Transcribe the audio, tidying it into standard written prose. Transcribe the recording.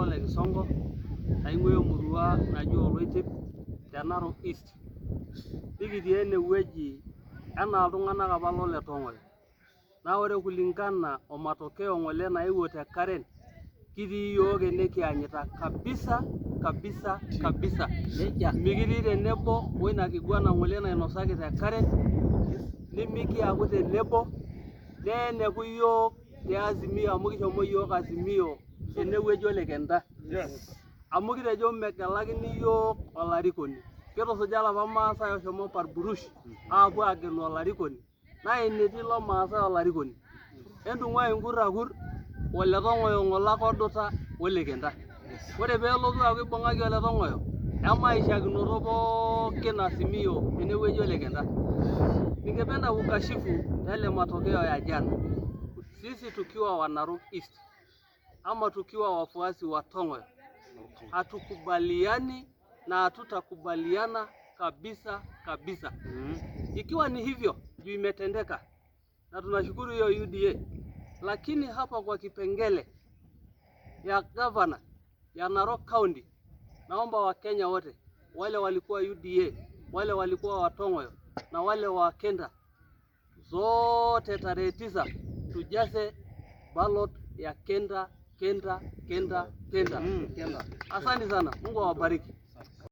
lelo le Kisongo, aing'ua emurua naji Oloitip te Narok East. Nikitii enewueji enaa iltung'anak apa lole Tong'oyo. Naa ore kulingana o matokeo ng'ole naewuo te Karen, kitii iyiok ene kianyita kabisa. Mikitii tenebo woina kiguana ng'ole nainosaki te Karen, nimikiaku tenebo, neeneku iyiok te Azimio amu kishomo iyiok Azimio enewueji olekenta. Amu kitejo megelakini iyiok olarikoni. Kitusuja ilapa maasai oshomo Parburush aapuo aagelu olarikoni. Naa enetii ilo maasai olarikoni. Entung'ua inkurrakur ole Tong'oyo ng'ole ake oduta olekenta. Ore peelotu aaku ibung'aki ole Tong'oyo, emaishakinoto pookin Azimio enewueji olekenta. Ningependa kukashifu yale matokeo ya jana. Sisi tukiwa wa Narok East ama tukiwa wafuasi wa Tong'oyo, hatukubaliani na hatutakubaliana kabisa. Ikiwa ni hivyo, juu imetendeka na tunashukuru hiyo UDA, lakini hapa kwa kipengele ya governor ya Narok County, naomba Wakenya wote, wale walikuwa UDA, wale walikuwa wa Tong'oyo na wale wa Kenda, zote tarehe 9 tujaze ballot ya Kenda. Asante sana. Mungu awabariki.